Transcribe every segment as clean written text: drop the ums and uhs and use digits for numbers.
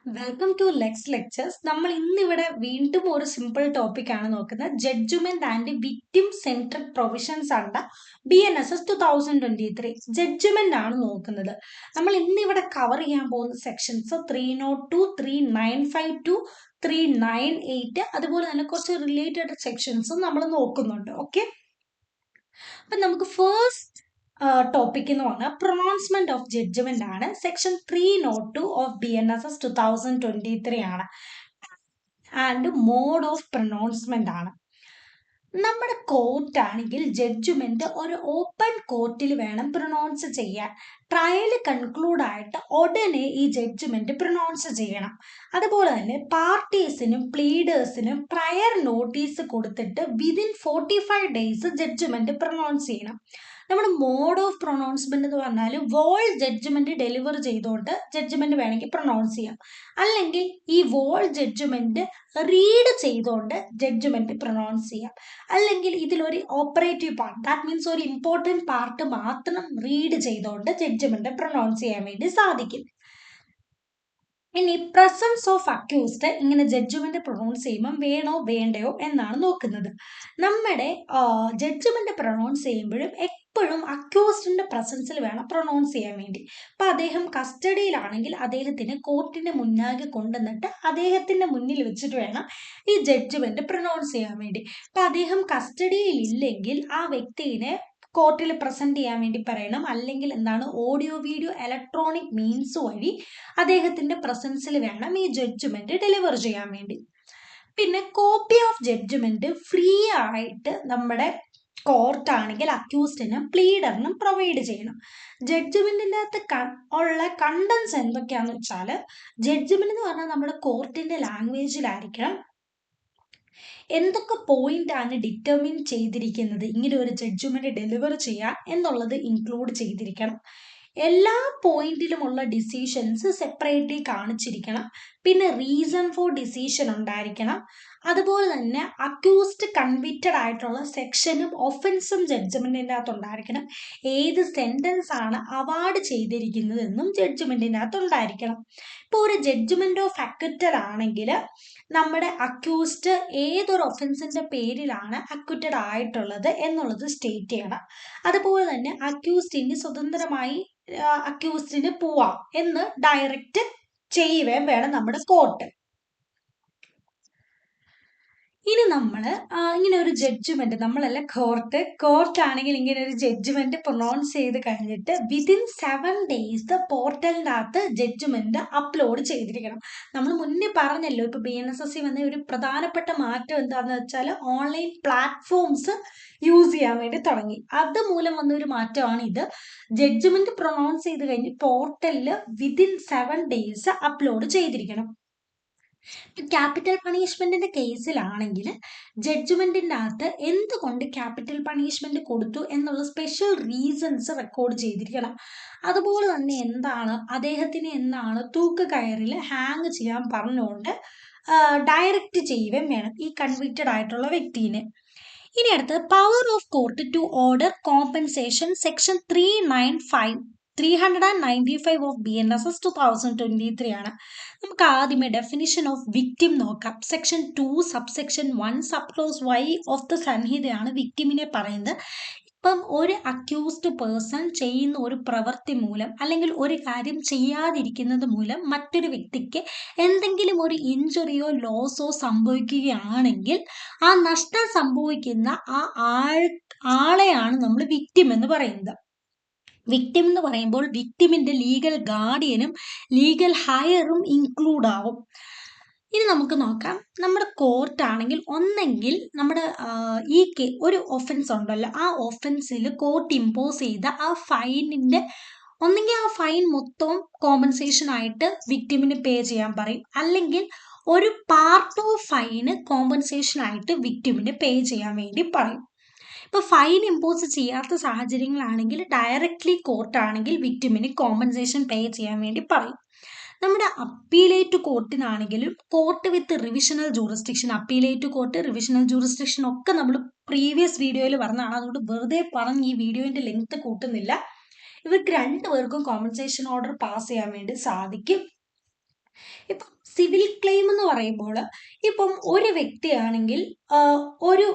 Welcome to Lex lectures. നമ്മൾ ഇന്നിവിടെ വീണ്ടും ഒരു സിമ്പിൾ ടോപ്പിക് ആണ് നോക്കുന്നത്. Judgment and victim centric provisions under BNSS 2023 judgment ആണ് നോക്കുന്നത്. നമ്മൾ ഇന്നിവിടെ കവർ ചെയ്യാൻ പോകുന്ന സെക്ഷൻസ് 302, 395 to 398, അതുപോലെ തന്നെ കുറച്ച് റിലേറ്റഡ് സെക്ഷൻസും നമ്മൾ നോക്കുന്നുണ്ട്. ഓക്കെ, അപ്പൊ നമുക്ക് ഫസ്റ്റ് ടോപ്പിക് എന്ന് പറഞ്ഞാൽ പ്രൊണൗൺസ്മെന്റ് ഓഫ് ജഡ്ജ്മെന്റ് ആണ്. സെക്ഷൻ 302 ഓഫ് BNSS 2023 ആണ്. ആൻഡ് മോഡ് ഓഫ് പ്രൊണൗൺസ്മെന്റ് ആണ്. നമ്മുടെ കോർട്ട് ആണെങ്കിൽ ജഡ്ജ്മെന്റ് ഒരു ഓപ്പൺ കോർട്ടിൽ വേണം പ്രൊണൗൺസ് ചെയ്യാൻ. ട്രയൽ കൺക്ലൂഡ് ആയിട്ട് ഉടനെ ഈ ജഡ്ജ്മെന്റ് പ്രൊണൗൺസ് ചെയ്യണം. അതുപോലെ തന്നെ പാർട്ടീസിനും പ്ലീഡേഴ്സിനും പ്രയർ നോട്ടീസ് കൊടുത്തിട്ട് വിതിൻ 45 days ജഡ്ജ്മെന്റ് പ്രൊണൗൺസ് ചെയ്യണം. നമ്മുടെ മോഡ് ഓഫ് പ്രൊണൗൺസ്മെന്റ് എന്ന് പറഞ്ഞാൽ വോൾ ജഡ്ജ്മെന്റ് ഡെലിവർ ചെയ്തുകൊണ്ട് ജഡ്ജ്മെന്റ് വേണമെങ്കിൽ പ്രൊണൗൺസ് ചെയ്യാം, അല്ലെങ്കിൽ ഈ വോൾ ജഡ്ജ്മെന്റ് റീഡ് ചെയ്തുകൊണ്ട് ജഡ്ജ്മെന്റ് പ്രൊണൗൺസ് ചെയ്യാം, അല്ലെങ്കിൽ ഇതിലൊരു ഓപ്പറേറ്റീവ് പാർട്ട്, ദാറ്റ് മീൻസ് ഒരു ഇമ്പോർട്ടൻറ്റ് പാർട്ട് മാത്രം റീഡ് ചെയ്തുകൊണ്ട് ജഡ്ജ്മെന്റ് പ്രൊണൗൺസ് ചെയ്യാൻ വേണ്ടി സാധിക്കും. ഇനി പ്രസൻസ് ഓഫ് അക്യൂസ്ഡ് ഇങ്ങനെ ജഡ്ജ്മെന്റ് പ്രൊണൗൺസ് ചെയ്യുമ്പോൾ വേണോ വേണ്ടയോ എന്നാണ് നോക്കുന്നത്. നമ്മുടെ ജഡ്ജ്മെന്റ് പ്രൊണൗൺസ് ചെയ്യുമ്പോഴും എപ്പോഴും അക്യൂസ്ഡിന്റെ പ്രസൻസിൽ വേണം പ്രൊണൗൺസ് ചെയ്യാൻ വേണ്ടി. അപ്പൊ അദ്ദേഹം കസ്റ്റഡിയിലാണെങ്കിൽ അദ്ദേഹത്തിന് കോർട്ടിന്റെ മുന്നാകെ കൊണ്ടുവന്നിട്ട് അദ്ദേഹത്തിന്റെ മുന്നിൽ വെച്ചിട്ട് വേണം ഈ ജഡ്ജ്മെന്റ് പ്രൊണൗൺസ് ചെയ്യാൻ വേണ്ടി. അപ്പൊ അദ്ദേഹം കസ്റ്റഡിയിൽ ഇല്ലെങ്കിൽ ആ വ്യക്തിയെ കോർട്ടിൽ പ്രസന്റ് ചെയ്യാൻ വേണ്ടി പറയണം, അല്ലെങ്കിൽ എന്താണ് ഓഡിയോ വീഡിയോ ഇലക്ട്രോണിക് മീൻസ് വഴി അദ്ദേഹത്തിന്റെ പ്രസൻസിൽ വേണം ഈ ജഡ്ജ്മെന്റ് ഡെലിവർ ചെയ്യാൻ വേണ്ടി. പിന്നെ കോപ്പി ഓഫ് ജഡ്ജ്മെന്റ് ഫ്രീ ആയിട്ട് നമ്മുടെ കോർട്ടാണെങ്കിൽ അക്യൂസ്ഡിനും പ്ലീഡറിനും പ്രൊവൈഡ് ചെയ്യണം. ജഡ്ജ്മെന്റിൻ്റെ അകത്ത് ഉള്ള കണ്ടൻസ് എന്തൊക്കെയാന്ന് വെച്ചാൽ, ജഡ്ജ്മെന്റ് എന്ന് പറഞ്ഞാൽ നമ്മുടെ കോർട്ടിന്റെ ലാംഗ്വേജിലായിരിക്കണം. എന്തൊക്കെ പോയിന്റ് ആണ് ഡിറ്റർമിൻ ചെയ്തിരിക്കുന്നത് ഇങ്ങനെ ഒരു ജഡ്ജ്മെന്റ് ഡെലിവർ ചെയ്യാൻ എന്നുള്ളത് ഇൻക്ലൂഡ് ചെയ്തിരിക്കണം. എല്ലാ പോയിന്റിലുമുള്ള ഡിസിഷൻസ് സെപ്പറേറ്റ്ലി കാണിച്ചിരിക്കണം. പിന്നെ റീസൺ ഫോർ ഡിസിഷൻ ഉണ്ടായിരിക്കണം. അതുപോലെ തന്നെ അക്യൂസ്ഡ് കൺവിക്റ്റഡ് ആയിട്ടുള്ള സെക്ഷനും ഒഫൻസും ജഡ്ജ്മെന്റിൻ്റെ അകത്ത് ഉണ്ടായിരിക്കണം. ഏത് സെന്റൻസ് ആണ് അവാർഡ് ചെയ്തിരിക്കുന്നത് എന്നും ജഡ്ജ്മെന്റിൻ്റെ അകത്ത് ഉണ്ടായിരിക്കണം. ഇപ്പോൾ ഒരു ജഡ്ജ്മെന്റ് ഓഫ് അക്വിറ്റൽ ആണെങ്കിൽ നമ്മുടെ അക്യൂസ്ഡ് ഏതൊരു ഒഫൻസിന്റെ പേരിലാണ് അക്വിറ്റഡ് ആയിട്ടുള്ളത് എന്നുള്ളത് സ്റ്റേറ്റ് ചെയ്യണം. അതുപോലെ തന്നെ അക്യൂസ്ഡിന് സ്വതന്ത്രമായി അക്യൂസ്ഡിന് പോവാം എന്ന് ഡയറക്റ്റ് ചെയ്യുകയും വേണം നമ്മുടെ കോർട്ട്. ഇനി നമ്മൾ ഇങ്ങനെ ഒരു ജഡ്ജ്മെന്റ്, നമ്മളല്ല കോർട്ടാണെങ്കിൽ ഇങ്ങനെ ഒരു ജഡ്ജ്മെന്റ് പ്രൊണൗൺസ് ചെയ്ത് കഴിഞ്ഞിട്ട് വിതിൻ 7 days പോർട്ടലിൻ്റെ അകത്ത് ജഡ്ജ്മെന്റ് അപ്ലോഡ് ചെയ്തിരിക്കണം. നമ്മൾ മുന്നേ പറഞ്ഞല്ലോ, ഇപ്പൊ BNSS വന്ന ഒരു പ്രധാനപ്പെട്ട മാറ്റം എന്താണെന്ന് വെച്ചാൽ ഓൺലൈൻ പ്ലാറ്റ്ഫോംസ് യൂസ് ചെയ്യാൻ വേണ്ടി തുടങ്ങി. അതുമൂലം വന്ന ഒരു മാറ്റമാണ് ഇത്. ജഡ്ജ്മെന്റ് പ്രൊണൗൺസ് ചെയ്ത് കഴിഞ്ഞ് പോർട്ടലിൽ വിതിൻ 7 days അപ്ലോഡ് ചെയ്തിരിക്കണം. ക്യാപിറ്റൽ പണിഷ്മെന്റിന്റെ കേസിലാണെങ്കിൽ ജഡ്ജ്മെന്റിന്റെ അകത്ത് എന്തുകൊണ്ട് ക്യാപിറ്റൽ പണിഷ്മെന്റ് കൊടുത്തു എന്നുള്ള സ്പെഷ്യൽ റീസൺസ് റെക്കോർഡ് ചെയ്തിരിക്കണം. അതുപോലെ തന്നെ അദ്ദേഹത്തിന് തൂക്കുകയറിൽ ഹാങ് ചെയ്യാൻ പറഞ്ഞുകൊണ്ട് ഡയറക്റ്റ് ചെയ്യുകയും വേണം ഈ കൺവിക്റ്റഡ് ആയിട്ടുള്ള വ്യക്തിനെ. ഇനി അടുത്തത് power of court to order compensation, section 395 of BNSS 2023 ആണ്. നമുക്ക് ആദ്യമേ ഡെഫിനിഷൻ ഓഫ് വിക്ടിം നോക്കാം. Section 2 subsection 1 sub clause Y of the സംഹിതയാണ് വിക്ടിമിനെ പറയുന്നത്. ഇപ്പം ഒരു അക്യൂസ്ഡ് പേഴ്സൺ ചെയ്യുന്ന ഒരു പ്രവൃത്തി മൂലം അല്ലെങ്കിൽ ഒരു കാര്യം ചെയ്യാതിരിക്കുന്നത് മൂലം മറ്റൊരു വ്യക്തിക്ക് എന്തെങ്കിലും ഒരു ഇഞ്ചുറിയോ ലോസോ സംഭവിക്കുകയാണെങ്കിൽ ആ നഷ്ടം സംഭവിക്കുന്ന ആളെയാണ് നമ്മൾ വിക്ടിം എന്ന് പറയുന്നത്. വിക്ടിം എന്ന് പറയുമ്പോൾ വിക്ടിമിന്റെ ലീഗൽ ഗാർഡിയനും ലീഗൽ ഹയറും ഇൻക്ലൂഡ് ആവും. ഇനി നമുക്ക് നോക്കാം, നമ്മുടെ കോർട്ടാണെങ്കിൽ ഒന്നെങ്കിൽ നമ്മുടെ ഒരു ഒഫൻസ് ഉണ്ടല്ലോ, ആ ഒഫൻസിൽ കോർട്ട് ഇമ്പോസ് ചെയ്ത ആ ഫൈനിന്റെ ഒന്നെങ്കിൽ ആ ഫൈൻ മൊത്തം കോമ്പൻസേഷൻ ആയിട്ട് വിക്ടിമിന് പേ ചെയ്യാൻ പറയും, അല്ലെങ്കിൽ ഒരു പാർട്ട് ഓഫ് ഫൈന് കോമ്പൻസേഷൻ ആയിട്ട് വിക്ടിമിന് പേ ചെയ്യാൻ വേണ്ടി പറയും. ഇപ്പോൾ ഫൈൻ ഇമ്പോസ് ചെയ്യാത്ത സാഹചര്യങ്ങളാണെങ്കിൽ ഡയറക്റ്റ്ലി കോർട്ടാണെങ്കിൽ വിക്ടിമിന് കോമ്പൻസേഷൻ പേ ചെയ്യാൻ വേണ്ടി പറയും. നമ്മുടെ അപ്പീലേറ്റ് കോർട്ടിനാണെങ്കിലും കോർട്ട് വിത്ത് revisional jurisdiction, appellate court revisional jurisdiction ഒക്കെ നമ്മൾ പ്രീവിയസ് വീഡിയോയിൽ പറഞ്ഞതാണ്. അതുകൊണ്ട് വെറുതെ പറഞ്ഞ് ഈ വീഡിയോന്റെ ലെങ്ത് കൂട്ടുന്നില്ല. ഇവർക്ക് രണ്ടുപേർക്കും കോമ്പൻസേഷൻ ഓർഡർ പാസ് ചെയ്യാൻ വേണ്ടി സാധിക്കും. ഇപ്പം സിവിൽ ക്ലെയിം എന്ന് പറയുമ്പോൾ ഇപ്പം ഒരു വ്യക്തിയാണെങ്കിൽ ഒരു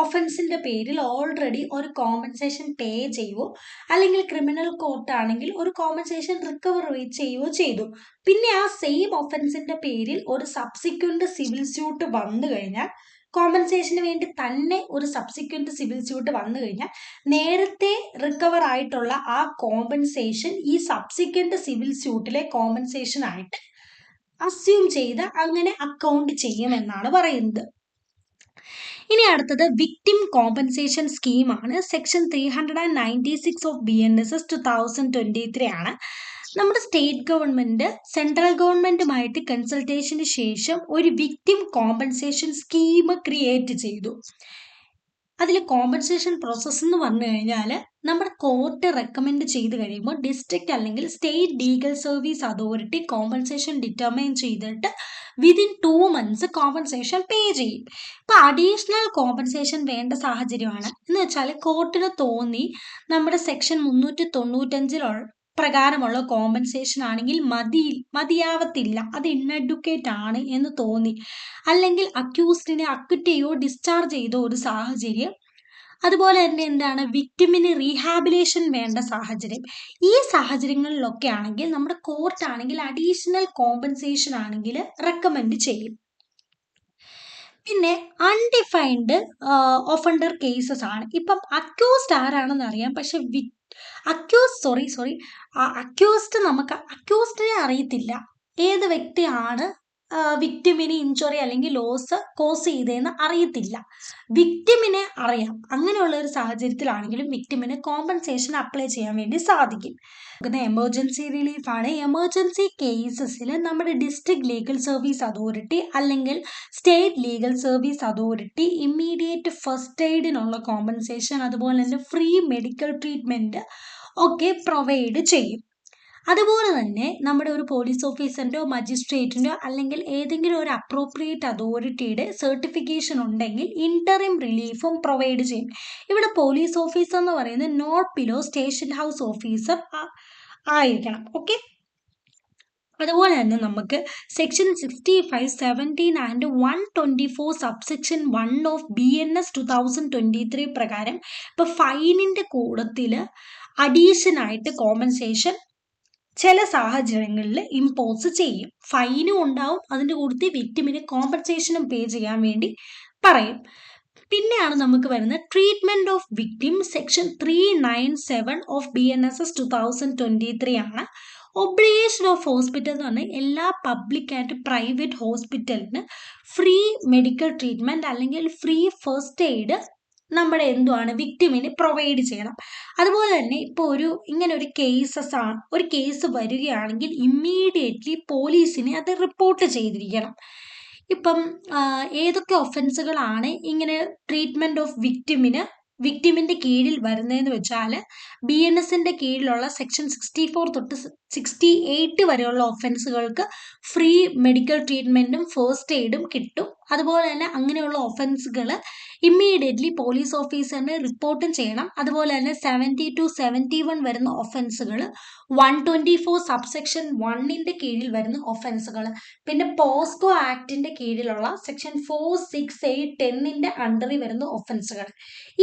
ഒഫൻസിന്റെ പേരിൽ ഓൾറെഡി ഒരു കോമ്പൻസേഷൻ പേ ചെയ്യുവോ അല്ലെങ്കിൽ ക്രിമിനൽ കോർട്ടാണെങ്കിൽ ഒരു കോമ്പൻസേഷൻ റിക്കവർ ചെയ്യുവോ ചെയ്തു. പിന്നെ ആ സെയിം ഒഫൻസിന്റെ പേരിൽ ഒരു സബ്സിക്വന്റ് സിവിൽ സ്യൂട്ട് വന്നു കഴിഞ്ഞാൽ കോമ്പൻസേഷന് വേണ്ടി തന്നെ ഒരു സബ്സിക്വന്റ് സിവിൽ സ്യൂട്ട് വന്നു കഴിഞ്ഞാൽ നേരത്തെ റിക്കവർ ആയിട്ടുള്ള ആ കോമ്പൻസേഷൻ ഈ സബ്സിക്വന്റ് സിവിൽ സ്യൂട്ടിലെ കോമ്പൻസേഷൻ ആയിട്ട് അസ്യൂം ചെയ്ത് അങ്ങനെ അക്കൗണ്ട് ചെയ്യുമെന്നാണ് പറയുന്നത്. ഇനി അടുത്തത് വിക്ടിം കോമ്പൻസേഷൻ സ്കീമാണ്. സെക്ഷൻ 396 ഓഫ് BNSS 2023 ആണ്. നമ്മുടെ സ്റ്റേറ്റ് ഗവൺമെന്റ് സെൻട്രൽ ഗവൺമെന്റുമായിട്ട് കൺസൾട്ടേഷന് ശേഷം ഒരു വിക്ടിം കോമ്പൻസേഷൻ സ്കീം ക്രിയേറ്റ് ചെയ്തു. അതിൽ കോമ്പൻസേഷൻ പ്രോസസ്സ് എന്ന് പറഞ്ഞു കഴിഞ്ഞാൽ നമ്മുടെ കോർട്ട് റെക്കമെൻഡ് ചെയ്ത് കഴിയുമ്പോൾ ഡിസ്ട്രിക്ട് അല്ലെങ്കിൽ state legal service authority compensation determine ചെയ്തിട്ട് വിതിൻ 2 months കോമ്പൻസേഷൻ പേ ചെയ്യും. ഇപ്പൊ അഡീഷണൽ കോമ്പൻസേഷൻ വേണ്ട സാഹചര്യമാണ് എന്ന് വെച്ചാൽ കോർട്ടിന് തോന്നി നമ്മുടെ സെക്ഷൻ 395 പ്രകാരമുള്ള കോമ്പൻസേഷൻ ആണെങ്കിൽ മതിയാവത്തില്ല, അത് ഇൻഅഡ്വക്കേറ്റ് ആണ് എന്ന് തോന്നി, അല്ലെങ്കിൽ അക്യൂസ്ഡിനെ അക്വിറ്റ് ചെയ്യോ ഡിസ്ചാർജ് ചെയ്തോ ഒരു സാഹചര്യം, അതുപോലെ തന്നെ എന്താണ് വിക്ടിമിന് റീഹാബിലേഷൻ വേണ്ട സാഹചര്യം, ഈ സാഹചര്യങ്ങളിലൊക്കെ ആണെങ്കിൽ നമ്മുടെ കോർട്ട് ആണെങ്കിൽ അഡീഷണൽ കോമ്പൻസേഷൻ ആണെങ്കിൽ റെക്കമെൻഡ് ചെയ്യും. പിന്നെ അൺഡിഫൈൻഡ് ഒഫൻഡർ കേസസ് ആണ്. ഇപ്പം അക്യൂസ്ഡ് ആരാണെന്ന് അറിയാം, പക്ഷെ അക്യൂസ്ഡിനെ അറിയത്തില്ല ഏത് വ്യക്തിയാണ് വിക്ടിമിന് ഇഞ്ചുറി അല്ലെങ്കിൽ ലോസ് കോസ് ചെയ്തതെന്ന് അറിയത്തില്ല. വിക്ടിമിനെ അറിയാം. അങ്ങനെയുള്ള ഒരു സാഹചര്യത്തിലാണെങ്കിലും വിക്ടിമിന് കോമ്പൻസേഷൻ അപ്ലൈ ചെയ്യാൻ വേണ്ടി സാധിക്കും. എമർജൻസി റിലീഫ് ആണ്. എമർജൻസി കേസസിൽ നമ്മുടെ ഡിസ്ട്രിക്ട് ലീഗൽ സർവീസ് അതോറിറ്റി അല്ലെങ്കിൽ state legal service authority immediate first എയ്ഡിനുള്ള കോമ്പൻസേഷൻ അതുപോലെ തന്നെ ഫ്രീ മെഡിക്കൽ ട്രീറ്റ്മെന്റ് ഒക്കെ പ്രൊവൈഡ് ചെയ്യും. അതുപോലെ തന്നെ നമ്മുടെ ഒരു പോലീസ് ഓഫീസറിൻ്റെയോ മജിസ്ട്രേറ്റിൻ്റെയോ അല്ലെങ്കിൽ ഏതെങ്കിലും ഒരു അപ്രോപ്രിയേറ്റ് അതോറിറ്റിയുടെ സർട്ടിഫിക്കേഷൻ ഉണ്ടെങ്കിൽ ഇന്ററിം റിലീഫും പ്രൊവൈഡ് ചെയ്യും. ഇവിടെ പോലീസ് ഓഫീസർ എന്ന് പറയുന്നത് not below station house officer ആയിരിക്കണം. ഓക്കെ, അതുപോലെ തന്നെ നമുക്ക് section 65, 17 and 124 subsection 1 of BNS 2023 പ്രകാരം ഇപ്പൊ ഫൈനിന്റെ കൂടത്തിൽ അഡീഷൻ ആയിട്ട് കോമ്പൻസേഷൻ ചില സാഹചര്യങ്ങളിൽ ഇമ്പോസ് ചെയ്യും. ഫൈനും ഉണ്ടാവും, അതിൻ്റെ കൂട്ടത്തിൽ വിക്ടിമിന് കോമ്പൻസേഷനും പേ ചെയ്യാൻ വേണ്ടി പറയും. പിന്നെയാണ് നമുക്ക് വരുന്നത് treatment of victim. Section 397 of BNSS 2023 ആണ്. ഒബ്ലിഗേഷൻ ഓഫ് ഹോസ്പിറ്റൽ എന്ന് പറഞ്ഞാൽ എല്ലാ പബ്ലിക് ആൻഡ് പ്രൈവറ്റ് ഹോസ്പിറ്റലിന് ഫ്രീ മെഡിക്കൽ ട്രീറ്റ്മെന്റ് അല്ലെങ്കിൽ ഫ്രീ ഫസ്റ്റ് എയ്ഡ് നമ്മുടെ എന്തുവാണ് വിക്ടിമിന് പ്രൊവൈഡ് ചെയ്യണം. അതുപോലെ തന്നെ ഇപ്പോൾ ഇങ്ങനെ ഒരു കേസ് വരികയാണെങ്കിൽ ഇമ്മീഡിയറ്റ്ലി പോലീസിന് അത് റിപ്പോർട്ട് ചെയ്തിരിക്കണം. ഇപ്പം ഏതൊക്കെ ഒഫൻസുകളാണ് ഇങ്ങനെ ട്രീറ്റ്മെന്റ് ഓഫ് വിക്ടിമിന്റെ കീഴിൽ വരുന്നതെന്ന് വെച്ചാൽ BNSന്റെ കീഴിലുള്ള സെക്ഷൻ 64 തൊട്ട് 68 വരെയുള്ള ഒഫൻസുകൾക്ക് ഫ്രീ മെഡിക്കൽ ട്രീറ്റ്മെന്റും ഫസ്റ്റ് എയ്ഡും കിട്ടും. അതുപോലെ തന്നെ അങ്ങനെയുള്ള ഒഫൻസുകൾ ഇമ്മീഡിയറ്റ്ലി പോലീസ് ഓഫീസറിന് റിപ്പോർട്ടും ചെയ്യണം. അതുപോലെ തന്നെ 70 to 71 വരുന്ന ഒഫൻസുകൾ 124 സബ്സെക്ഷൻ 1ന്റെ കീഴിൽ വരുന്ന ഒഫൻസുകൾ, പിന്നെ പോസ്കോ ആക്ടിന്റെ കീഴിലുള്ള സെക്ഷൻ 4, 6, 8, 10ന്റെ അണ്ടറിൽ വരുന്ന ഒഫൻസുകൾ.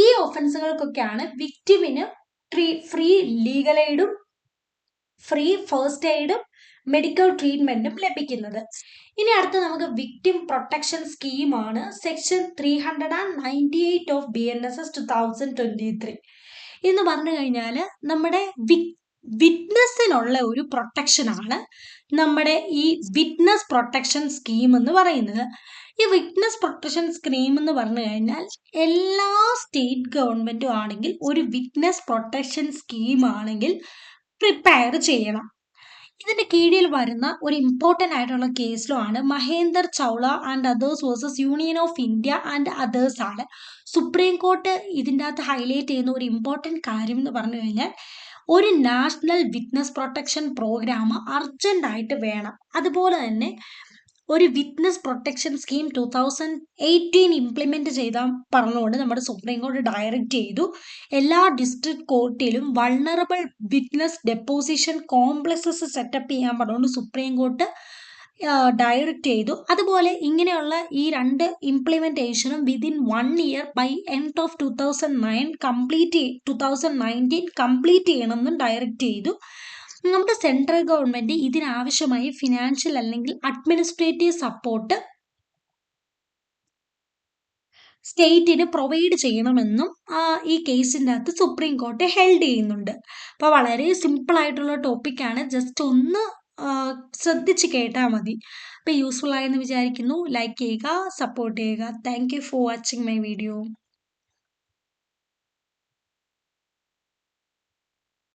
ഈ ഒഫൻസുകൾക്കൊക്കെയാണ് വിക്ടിമിന് ഫ്രീ ലീഗൽ എയ്ഡും ഫ്രീ ഫസ്റ്റ് എയ്ഡും മെഡിക്കൽ ട്രീറ്റ്മെന്റും ലഭിക്കുന്നത്. ഇനി അടുത്ത നമുക്ക് വിക്ടിം പ്രൊട്ടക്ഷൻ സ്കീമാണ്. സെക്ഷൻ 398 ഓഫ് BNSS 2023 എന്ന് പറഞ്ഞു കഴിഞ്ഞാൽ നമ്മുടെ വിറ്റ്നസിനുള്ള ഒരു പ്രൊട്ടക്ഷൻ ആണ് നമ്മുടെ ഈ വിറ്റ്നസ് പ്രൊട്ടക്ഷൻ സ്കീം എന്ന് പറയുന്നത്. ഈ വിറ്റ്നസ് പ്രൊട്ടക്ഷൻ സ്കീം എന്ന് പറഞ്ഞു കഴിഞ്ഞാൽ എല്ലാ സ്റ്റേറ്റ് ഗവൺമെന്റും ആണെങ്കിൽ ഒരു വിറ്റ്നസ് പ്രൊട്ടക്ഷൻ സ്കീം ആണെങ്കിൽ പ്രിപ്പയർ ചെയ്യണം. ഇതിന്റെ കീഴിൽ വരുന്ന ഒരു ഇമ്പോർട്ടൻ്റ് ആയിട്ടുള്ള കേസിലോ ആണ് Mahender Chawla and others versus union of India and others ആണ്. സുപ്രീം കോർട്ട് ഇതിൻ്റെ അകത്ത് ഹൈലൈറ്റ് ചെയ്യുന്ന ഒരു ഇമ്പോർട്ടൻ്റ് കാര്യം എന്ന് പറഞ്ഞു കഴിഞ്ഞാൽ ഒരു national witness protection programme urgent ആയിട്ട് വേണം. അതുപോലെ തന്നെ ഒരു വിറ്റ്നസ് പ്രൊട്ടക്ഷൻ സ്കീം 2018 ഇംപ്ലിമെന്റ് ചെയ്താൽ പറഞ്ഞുകൊണ്ട് നമ്മുടെ സുപ്രീം കോടതി ഡയറക്റ്റ് ചെയ്തു എല്ലാ ഡിസ്ട്രിക്ട് കോർട്ടിലും vulnerable witness deposition complexes set up ചെയ്യാൻ പറഞ്ഞുകൊണ്ട് സുപ്രീം കോർട്ട് ഡയറക്റ്റ് ചെയ്തു. അതുപോലെ ഇങ്ങനെയുള്ള ഈ 2 ഇംപ്ലിമെന്റേഷനും within 1 year by end of 2019 complete ചെയ്യണമെന്നും ഡയറക്റ്റ് ചെയ്തു. നമ്മുടെ സെൻട്രൽ ഗവൺമെന്റ് ഇതിനാവശ്യമായി ഫിനാൻഷ്യൽ അല്ലെങ്കിൽ അഡ്മിനിസ്ട്രേറ്റീവ് സപ്പോർട്ട് സ്റ്റേറ്റിന് പ്രൊവൈഡ് ചെയ്യണമെന്നും ഈ കേസിൻ്റെ അകത്ത് സുപ്രീം കോർട്ട് ഹെൽഡ് ചെയ്യുന്നുണ്ട്. അപ്പോൾ വളരെ സിമ്പിൾ ആയിട്ടുള്ള ടോപ്പിക്കാണ്, ജസ്റ്റ് ഒന്ന് ശ്രദ്ധിച്ച് കേട്ടാൽ മതി. അപ്പോൾ യൂസ്ഫുൾ ആയെന്ന് വിചാരിക്കുന്നു. ലൈക്ക് ചെയ്യുക, സപ്പോർട്ട് ചെയ്യുക. Thank you for watching my video.